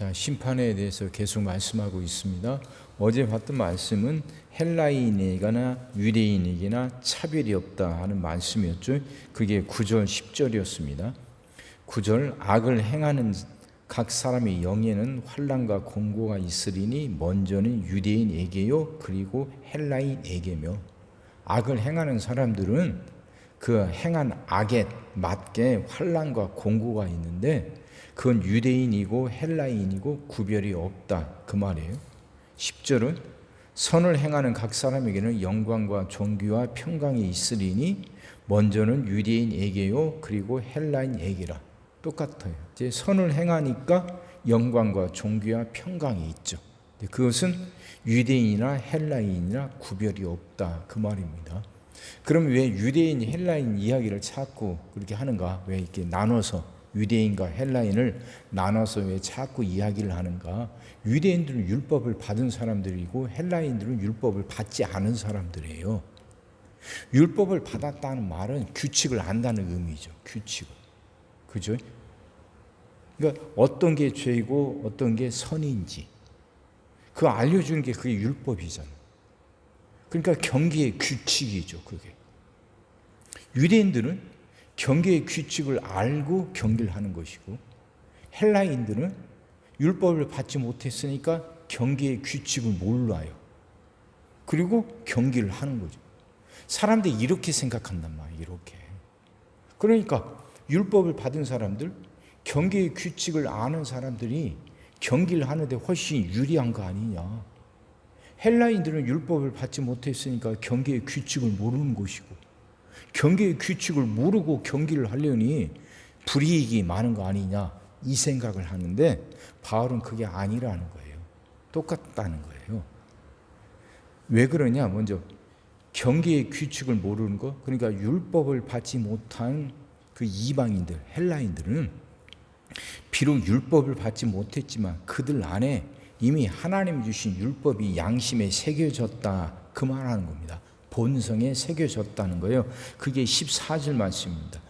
자, 심판에 대해서 계속 말씀하고 있습니다. 어제 봤던 말씀은 헬라인에게나 유대인에게나 차별이 없다 하는 말씀이었죠. 그게 9절 10절이었습니다. 9절 악을 행하는 각 사람의 영에는 환난과 공고가 있으리니 먼저는 유대인에게요 그리고 헬라인에게며. 악을 행하는 사람들은 그 행한 악에 맞게 환난과 공고가 있는데 그건 유대인이고 헬라인이고 구별이 없다 그 말이에요. 10절은 선을 행하는 각 사람에게는 영광과 존귀와 평강이 있으리니 먼저는 유대인에게요 그리고 헬라인에게라. 똑같아요. 이제 선을 행하니까 영광과 존귀와 평강이 있죠. 그것은 유대인이나 헬라인이나 구별이 없다 그 말입니다. 그럼 왜 유대인, 헬라인 이야기를 자꾸 그렇게 하는가? 왜 이렇게 나눠서 유대인과 헬라인을 나눠서 왜 자꾸 이야기를 하는가? 유대인들은 율법을 받은 사람들이고 헬라인들은 율법을 받지 않은 사람들이에요. 율법을 받았다는 말은 규칙을 안다는 의미죠. 규칙을. 그죠? 그러니까 어떤 게 죄이고 어떤 게 선인지 그거 알려주는 게 그게 율법이잖아요. 그러니까 경계의 규칙이죠. 그게. 유대인들은 경계의 규칙을 알고 경계를 하는 것이고 헬라인들은 율법을 받지 못했으니까 경계의 규칙을 몰라요. 그리고 경계를 하는 거죠. 사람들이 이렇게 생각한단 말이에요. 이렇게. 그러니까 율법을 받은 사람들, 경계의 규칙을 아는 사람들이 경계를 하는데 훨씬 유리한 거 아니냐. 헬라인들은 율법을 받지 못했으니까 경계의 규칙을 모르는 것이고 경계의 규칙을 모르고 경계를 하려니 불이익이 많은 거 아니냐 이 생각을 하는데 바울은 그게 아니라는 거예요. 똑같다는 거예요. 왜 그러냐? 먼저 경계의 규칙을 모르는 거, 그러니까 율법을 받지 못한 그 이방인들, 헬라인들은 비록 율법을 받지 못했지만 그들 안에 이미 하나님 주신 율법이 양심에 새겨졌다 그 말하는 겁니다. 본성에 새겨졌다는 거예요. 그게 14절 말씀입니다.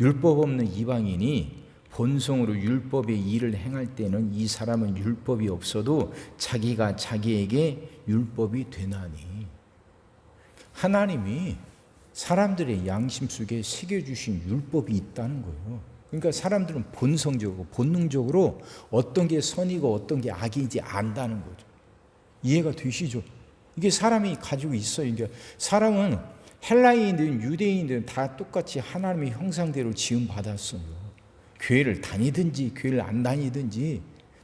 율법 없는 이방인이 본성으로 율법의 일을 행할 때는 이 사람은 율법이 없어도 자기가 자기에게 율법이 되나니. 하나님이 사람들의 양심 속에 새겨주신 율법이 있다는 거예요. 그러니까 사람들은 본성적으로 본능적으로 어떤 게 선이고 어떤 게 악인지 안다는 거죠. 이해가 되시죠? 이게 사람이 가지고 있어요. 그러니까 사람은 헬라인이든 유대인이든 다 똑같이 하나님의 형상대로 지음받았어요. 교회를 다니든지 교회를 안 다니든지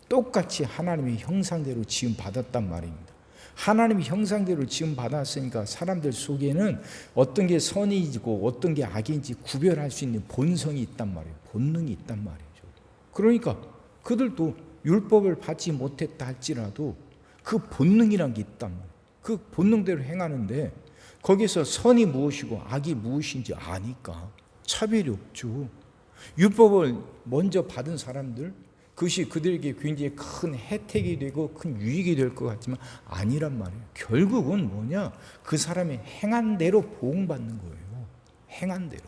똑같이 하나님의 형상대로 지음받았단 말입니다. 하나님의 형상대로 지음받았으니까 사람들 속에는 어떤 게 선이고 어떤 게 악인지 구별할 수 있는 본성이 있단 말이에요. 본능이 있단 말이죠. 그러니까 그들도 율법을 받지 못했다 할지라도 그 본능이란 게 있단 말이에요. 그 본능대로 행하는데 거기서 선이 무엇이고 악이 무엇인지 아니까 차별이 없죠. 율법을 먼저 받은 사람들, 그것이 그들에게 굉장히 큰 혜택이 되고 큰 유익이 될 것 같지만 아니란 말이에요. 결국은 뭐냐? 그 사람의 행한 대로 보응받는 거예요. 행한 대로.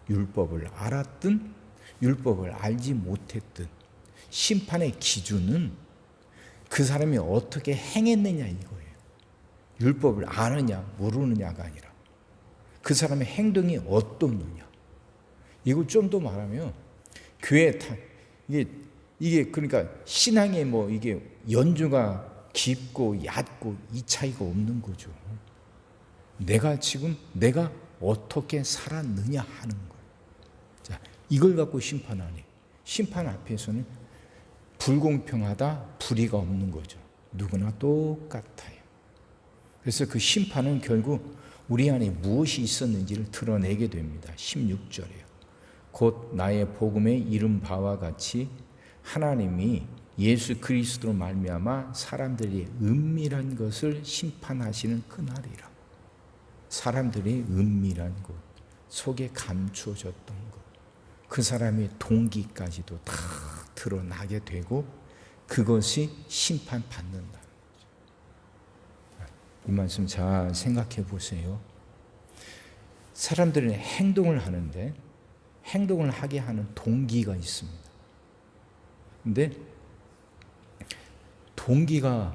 율법을 알았든 율법을 알지 못했든 심판의 기준은 그 사람이 어떻게 행했느냐 이거예요. 율법을 아느냐 모르느냐가 아니라 그 사람의 행동이 어떻느냐. 이걸 좀 더 말하면 교회 이게 그러니까 신앙의 뭐 이게 연주가 깊고 얕고 이 차이가 없는 거죠. 내가 어떻게 살았느냐 하는 거예요. 자, 이걸 갖고 심판하니 심판 앞에서는 불공평하다, 불의가 없는 거죠. 누구나 똑같아요. 그래서 그 심판은 결국 우리 안에 무엇이 있었는지를 드러내게 됩니다. 16절이에요. 곧 나의 복음에 이른 바와 같이 하나님이 예수 그리스도로 말미암아 사람들이 은밀한 것을 심판하시는 그날이라. 사람들이 은밀한 것 속에 감추어졌던 것, 그 사람의 동기까지도 다 드러나게 되고 그것이 심판받는다는 거죠. 이 말씀 잘 생각해 보세요. 사람들은 행동을 하는데 행동을 하게 하는 동기가 있습니다. 근데 동기가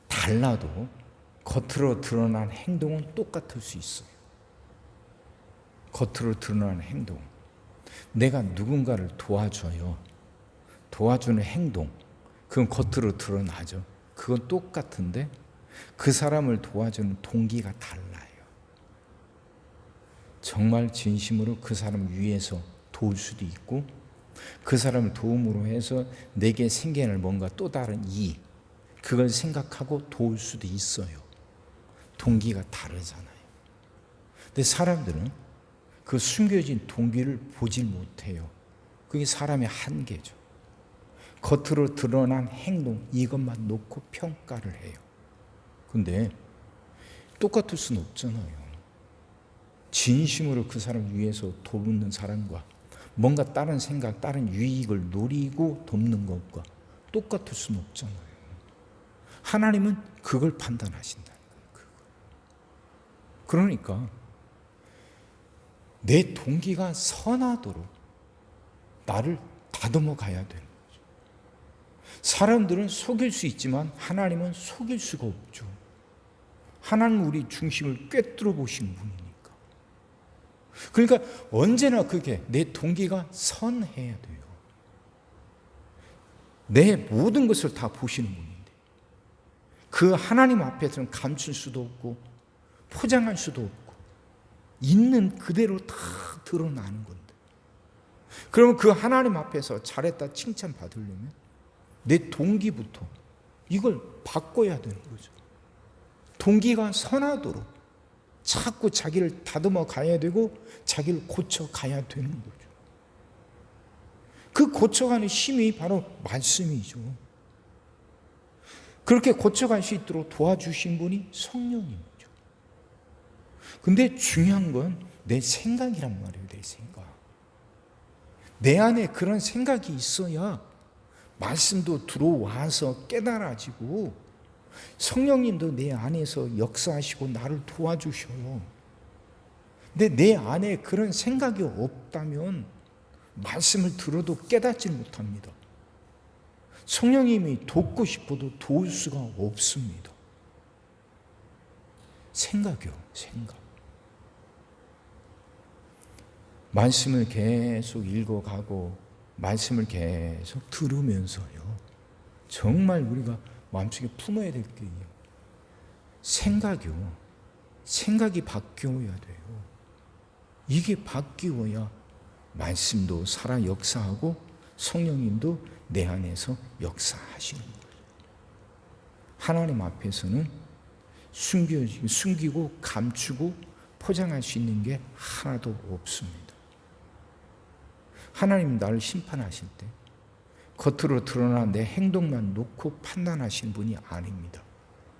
달라도 겉으로 드러난 행동은 똑같을 수 있어요. 겉으로 드러난 행동. 내가 누군가를 도와줘요. 도와주는 행동. 그건 겉으로 드러나죠. 그건 똑같은데 그 사람을 도와주는 동기가 달라요. 정말 진심으로 그 사람을 위해서 도울 수도 있고 그 사람을 도움으로 해서 내게 생겨날 뭔가 또 다른 이익, 그걸 생각하고 도울 수도 있어요. 동기가 다르잖아요. 근데 사람들은 그 숨겨진 동기를 보질 못해요. 그게 사람의 한계죠. 겉으로 드러난 행동, 이것만 놓고 평가를 해요. 근데 똑같을 수는 없잖아요. 진심으로 그 사람을 위해서 돕는 사람과 뭔가 다른 생각, 다른 유익을 노리고 돕는 것과 똑같을 수는 없잖아요. 하나님은 그걸 판단하신다는 거예요. 그러니까 내 동기가 선하도록 나를 다듬어 가야 되는 거죠. 사람들은 속일 수 있지만 하나님은 속일 수가 없죠. 하나님은 우리 중심을 꿰뚫어 보시는 분이니까. 그러니까 언제나 그게 내 동기가 선해야 돼요. 내 모든 것을 다 보시는 분인데 그 하나님 앞에서는 감출 수도 없고 포장할 수도 없고 있는 그대로 다 드러나는 건데, 그러면 그 하나님 앞에서 잘했다 칭찬 받으려면 내 동기부터 이걸 바꿔야 되는 거죠. 동기가 선하도록 자꾸 자기를 다듬어 가야 되고 자기를 고쳐 가야 되는 거죠. 그 고쳐가는 힘이 바로 말씀이죠. 그렇게 고쳐갈 수 있도록 도와주신 분이 성령님이죠. 근데 중요한 건 내 생각이란 말이에요. 내 생각. 내 안에 그런 생각이 있어야 말씀도 들어와서 깨달아지고 성령님도 내 안에서 역사하시고 나를 도와주셔요. 근데 내 안에 그런 생각이 없다면 말씀을 들어도 깨닫지 못합니다. 성령님이 돕고 싶어도 도울 수가 없습니다. 생각이요, 생각. 말씀을 계속 읽어가고 말씀을 계속 들으면서요, 정말 우리가 마음속에 품어야 될 게 생각이요. 생각이 바뀌어야 돼요. 이게 바뀌어야 말씀도 살아 역사하고 성령님도 내 안에서 역사하시는 거예요. 하나님 앞에서는 숨기고 감추고 포장할 수 있는 게 하나도 없습니다. 하나님 나를 심판하실 때 겉으로 드러난 내 행동만 놓고 판단하시는 분이 아닙니다.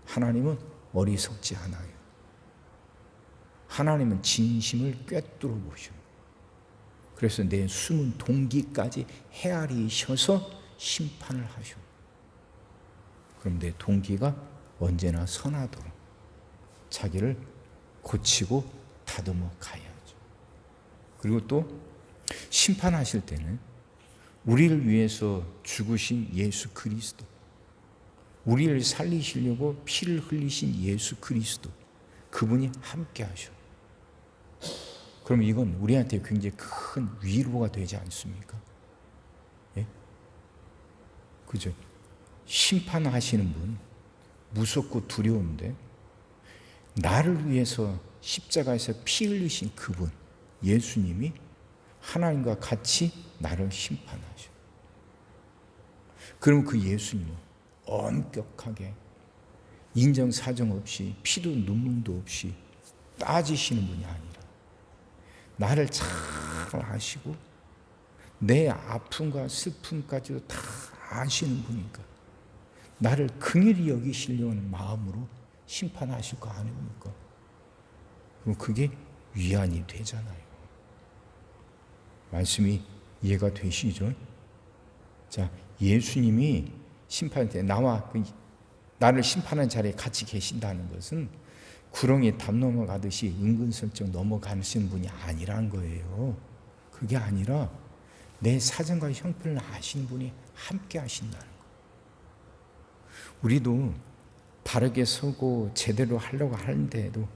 하나님은 어리석지 않아요. 하나님은 진심을 꿰뚫어 보셔요. 그래서 내 숨은 동기까지 헤아리셔서 심판을 하셔. 그럼 내 동기가 언제나 선하도록 자기를 고치고 다듬어 가야죠. 그리고 또 심판하실 때는 우리를 위해서 죽으신 예수 그리스도, 우리를 살리시려고 피를 흘리신 예수 그리스도, 그분이 함께 하셔요. 그럼 이건 우리한테 굉장히 큰 위로가 되지 않습니까? 예? 그죠? 심판하시는 분, 무섭고 두려운데 나를 위해서 십자가에서 피 흘리신 그분, 예수님이 하나님과 같이 나를 심판하셔. 그럼 그 예수님은 엄격하게 인정사정 없이 피도 눈물도 없이 따지시는 분이 아니라 나를 잘 아시고 내 아픔과 슬픔까지도 다 아시는 분이니까 나를 긍휼히 여기시려는 하는 마음으로 심판하실 거 아닙니까? 그럼 그게 위안이 되잖아요. 말씀이 이해가 되시죠? 자, 예수님이 심판할 때 나를 심판하는 자리에 같이 계신다는 것은 구렁이 담 넘어가듯이 은근슬쩍 넘어가시는 분이 아니란 거예요. 그게 아니라 내 사정과 형편을 아시는 분이 함께 하신다는 거예요. 우리도 바르게 서고 제대로 하려고 하는데도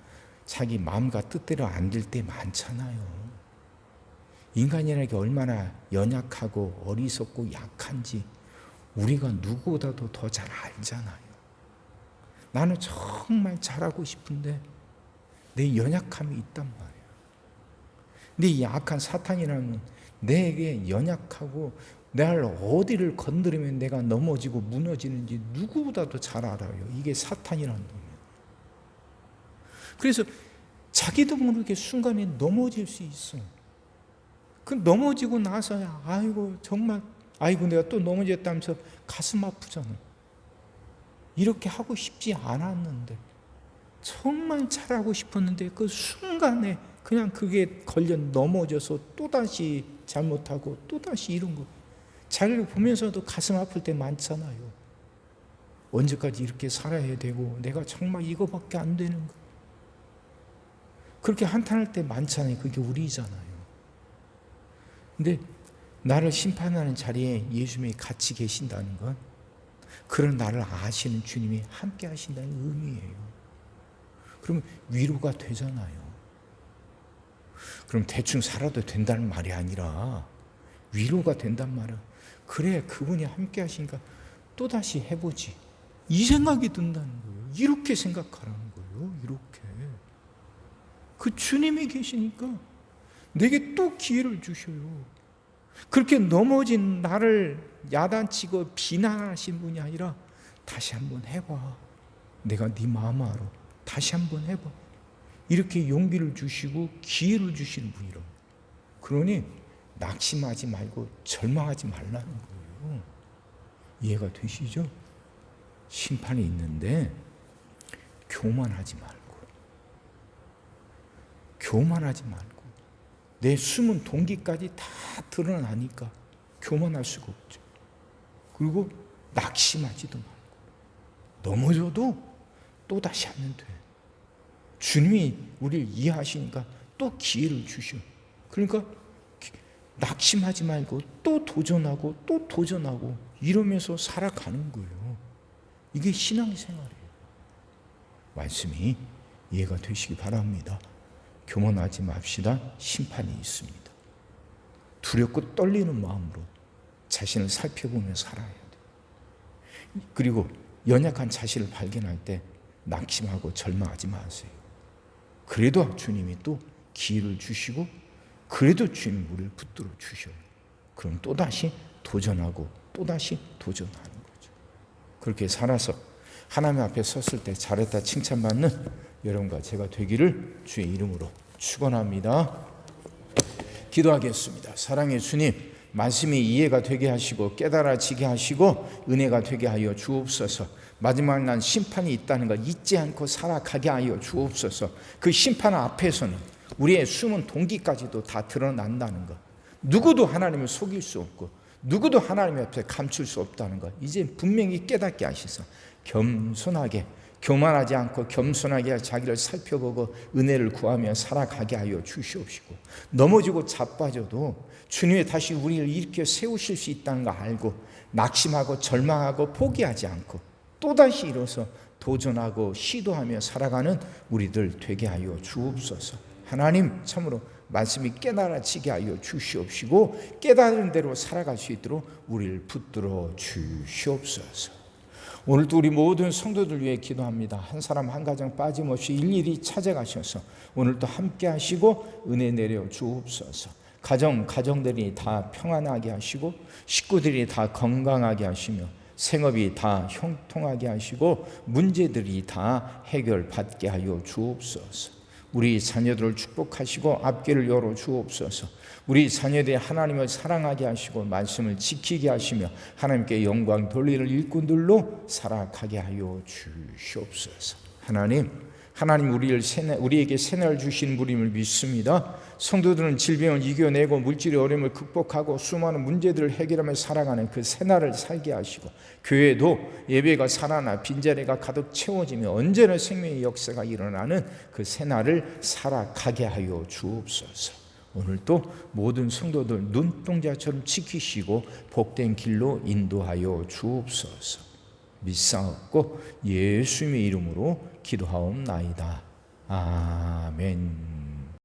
자기 마음과 뜻대로 안 될 때 많잖아요. 인간이라는 게 얼마나 연약하고 어리석고 약한지 우리가 누구보다도 더 잘 알잖아요. 나는 정말 잘하고 싶은데 내 연약함이 있단 말이에요. 근데 이 약한 사탄이라는 내게 연약하고 날 어디를 건드리면 내가 넘어지고 무너지는지 누구보다도 잘 알아요. 이게 사탄이라는 놈이에요. 그래서 자기도 모르게 순간에 넘어질 수 있어. 그 넘어지고 나서야 아이고 정말 아이고 내가 또 넘어졌다면서 가슴 아프잖아. 이렇게 하고 싶지 않았는데 정말 잘하고 싶었는데 그 순간에 그냥 그게 걸려 넘어져서 또다시 잘못하고 또다시 이런 거 자기를 보면서도 가슴 아플 때 많잖아요. 언제까지 이렇게 살아야 되고 내가 정말 이거밖에 안 되는 거 그렇게 한탄할 때 많잖아요. 그게 우리잖아요. 근데 나를 심판하는 자리에 예수님이 같이 계신다는 건 그런 나를 아시는 주님이 함께 하신다는 의미예요. 그러면 위로가 되잖아요. 그럼 대충 살아도 된다는 말이 아니라 위로가 된단 말이야. 그래 그분이 함께 하시니까 또다시 해보지. 이 생각이 든다는 거예요. 이렇게 생각하라는 거예요. 이렇게. 그 주님이 계시니까 내게 또 기회를 주셔요. 그렇게 넘어진 나를 야단치고 비난하신 분이 아니라 다시 한번 해봐. 내가 네 마음 알아. 다시 한번 해봐. 이렇게 용기를 주시고 기회를 주시는 분이라고. 그러니 낙심하지 말고 절망하지 말라는 거예요. 이해가 되시죠? 심판이 있는데 교만하지 말고 내 숨은 동기까지 다 드러나니까 교만할 수가 없죠. 그리고 낙심하지도 말고 넘어져도 또다시 하면 돼. 주님이 우리를 이해하시니까 또 기회를 주셔. 그러니까 낙심하지 말고 또 도전하고 이러면서 살아가는 거예요. 이게 신앙생활이에요. 말씀이 이해가 되시기 바랍니다. 교만하지 맙시다. 심판이 있습니다. 두렵고 떨리는 마음으로 자신을 살펴보며 살아야 돼요. 그리고 연약한 자신을 발견할 때 낙심하고 절망하지 마세요. 그래도 주님이 또 기회를 주시고 그래도 주님 우리를 붙들어 주셔요. 그럼 또다시 도전하고 또다시 도전하는 거죠. 그렇게 살아서 하나님 앞에 섰을 때 잘했다 칭찬받는 여러분과 제가 되기를 주의 이름으로 축원합니다. 기도하겠습니다. 사랑의 주님, 말씀이 이해가 되게 하시고 깨달아지게 하시고 은혜가 되게 하여 주옵소서. 마지막 날 심판이 있다는 걸 잊지 않고 살아가게 하여 주옵소서. 그 심판 앞에서는 우리의 숨은 동기까지도 다 드러난다는 것, 누구도 하나님을 속일 수 없고 누구도 하나님 앞에 감출 수 없다는 것 이제 분명히 깨닫게 하셔서 겸손하게 교만하지 않고 겸손하게 자기를 살펴보고 은혜를 구하며 살아가게 하여 주시옵시고 넘어지고 자빠져도 주님이 다시 우리를 일으켜 세우실 수 있다는 거 알고 낙심하고 절망하고 포기하지 않고 또다시 일어서 도전하고 시도하며 살아가는 우리들 되게 하여 주옵소서. 하나님 참으로 말씀이 깨달아지게 하여 주시옵시고 깨달은 대로 살아갈 수 있도록 우리를 붙들어 주시옵소서. 오늘도 우리 모든 성도들 위해 기도합니다. 한 사람 한 가정 빠짐없이 일일이 찾아가셔서 오늘도 함께 하시고 은혜 내려 주옵소서. 가정들이 다 평안하게 하시고 식구들이 다 건강하게 하시며 생업이 다 형통하게 하시고 문제들이 다 해결받게 하여 주옵소서. 우리 자녀들을 축복하시고 앞길을 열어 주옵소서. 우리 자녀들이 하나님을 사랑하게 하시고 말씀을 지키게 하시며 하나님께 영광 돌리는 일꾼들로 살아가게 하여 주시옵소서. 하나님 우리에게 새날 주신 분임을 믿습니다. 성도들은 질병을 이겨내고 물질의 어려움을 극복하고 수많은 문제들을 해결하며 살아가는 그 새날을 살게 하시고 교회도 예배가 살아나 빈자리가 가득 채워지며 언제나 생명의 역사가 일어나는 그 새날을 살아가게 하여 주옵소서. 오늘도 모든 성도들 눈동자처럼 지키시고 복된 길로 인도하여 주옵소서. 믿사옵고 예수님의 이름으로 기도하옵나이다. 아멘.